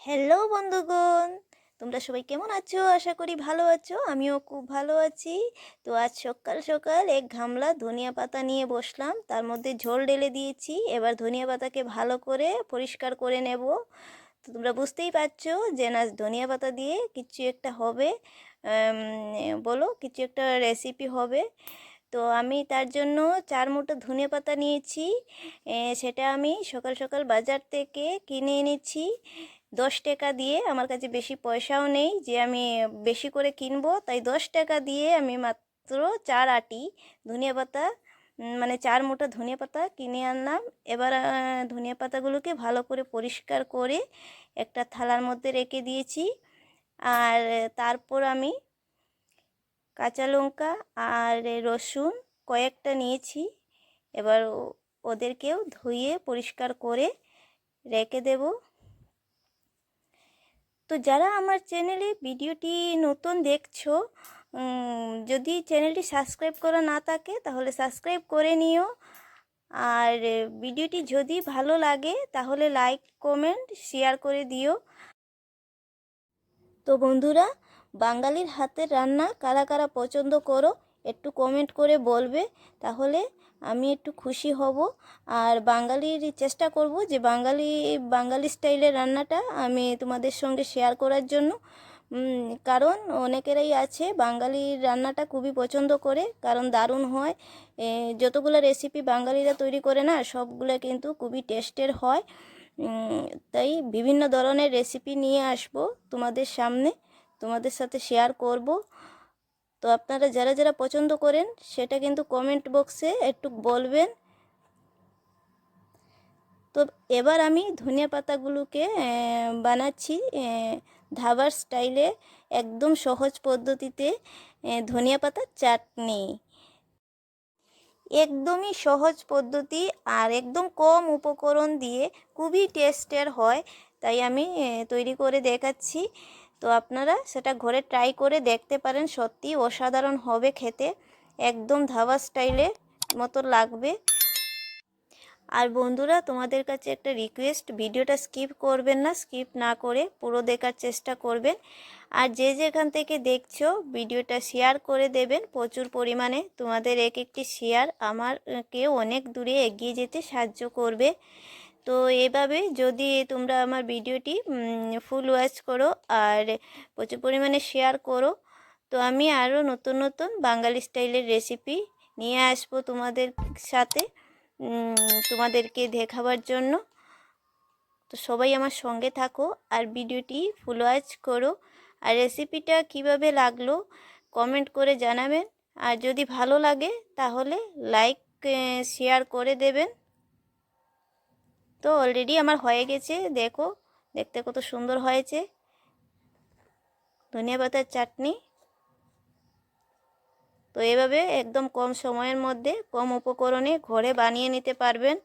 Hello বন্ধুগণ, তোমরা সবাই কেমন আছো? আশা করি ভালো আছো। আমিও খুব ভালো আছি। তো আজ সকাল সকাল এক গামলা ধনিয়া পাতা নিয়ে বসলাম, তার মধ্যে ঝোল ঢেলে দিয়েছি। এবার ধনিয়া পাতাকে ভালো করে পরিষ্কার করে নেব। তো তোমরা বুঝতেই পারছো যে না, ধনিয়া পাতা দিয়ে কিছু একটা হবে। বলো, কিছু একটা রেসিপি হবে। তো আমি তার জন্য 4 মুঠো ধনিয়া পাতা নিয়েছি। সেটা আমি সকাল সকাল বাজার থেকে কিনে এনেছি 10 টাকা দিয়ে। আমার কাছে বেশি পয়সাও নেই যে আমি বেশি করে কিনবো, তাই 10 টাকা দিয়ে আমি মাত্র 4 আটি ধনিয়া পাতা, মানে 4 মুঠো ধনিয়া পাতা কিনে আনলাম। এবার ধনিয়া পাতাগুলোকে ভালো করে পরিষ্কার করে একটা থালার মধ্যে রেখে দিয়েছি। আর তারপর আমি কাঁচা লঙ্কা আর রসুন কয়েকটা নিয়েছি। এবার ওদেরকেও ধুয়ে পরিষ্কার করে রেখে দেব। তো যারা আমার চ্যানেলে ভিডিওটি নতুন দেখছো, যদি চ্যানেলটি সাবস্ক্রাইব করা না থাকে তাহলে সাবস্ক্রাইব করে নিও। আর ভিডিওটি যদি ভালো লাগে তাহলে লাইক, কমেন্ট, শেয়ার করে দিও। তো বন্ধুরা, বাঙালির হাতের রান্না কারা কারা পছন্দ করো একটু কমেন্ট করে বলবে, তাহলে আমি একটু খুশি হব। আর বাঙালির চেষ্টা করব যে বাঙালি স্টাইলের রান্নাটা আমি তোমাদের সঙ্গে শেয়ার করার জন্য। কারণ অনেকেরাই আছে বাঙালির রান্নাটা খুবই পছন্দ করে, কারণ দারুণ হয়। যতগুলো রেসিপি বাঙালিরা তৈরি করে না, সবগুলো কিন্তু খুবই টেস্টের হয়। তাই বিভিন্ন ধরনের রেসিপি নিয়ে আসব তোমাদের সামনে, তোমাদের সাথে শেয়ার করব। তো আপনারা যারা যারা পছন্দ করেন সেটা কিন্তু কমেন্ট বক্সে একটু বলবেন। তো এবার আমি ধনিয়া পাতাগুলোকে বানাচ্ছি ধাবার স্টাইলে, একদম সহজ পদ্ধতিতে ধনিয়া পাতার চাটনি। একদমই সহজ পদ্ধতি আর একদম কম উপকরণ দিয়ে খুবই টেস্টের হয়, তাই আমি তৈরি করে দেখাচ্ছি। তো আপনারা সেটা ঘরে ট্রাই করে দেখতে পারেন, সত্যি অসাধারণ হবে খেতে, একদম ধাবা স্টাইলের মতো লাগবে। আর বন্ধুরা, তোমাদের কাছে একটা রিকোয়েস্ট, ভিডিওটা স্কিপ করবেন না, স্কিপ না করে পুরো দেখার চেষ্টা করবেন। আর যে যেখান থেকে দেখছো ভিডিওটা শেয়ার করে দেবেন প্রচুর পরিমাণে। তোমাদের এক একটি শেয়ার আমাকে অনেক দূরে এগিয়ে যেতে সাহায্য করবে। তো এভাবে যদি তোমরা আমার ভিডিওটি ফুল ওয়াচ করো আর প্রচুর পরিমাণে শেয়ার করো, তো আমি আরও নতুন নতুন বাঙালি স্টাইলের রেসিপি নিয়ে আসবো তোমাদের সাথে, তোমাদেরকে দেখাবার জন্য। তো সবাই আমার সঙ্গে থাকো আর ভিডিওটি ফুল ওয়াচ করো। আর রেসিপিটা কিভাবে লাগলো কমেন্ট করে জানাবেন। আর যদি ভালো লাগে তাহলে লাইক, শেয়ার করে দেবেন। তো অলরেডি আমার হয়ে গেছে, দেখো দেখতে কত সুন্দর হয়েছে ধনিয়া পাতার চাটনি। তো এভাবে একদম কম সময়ের মধ্যে কম উপকরণে ঘরে বানিয়ে নিতে পারবেন।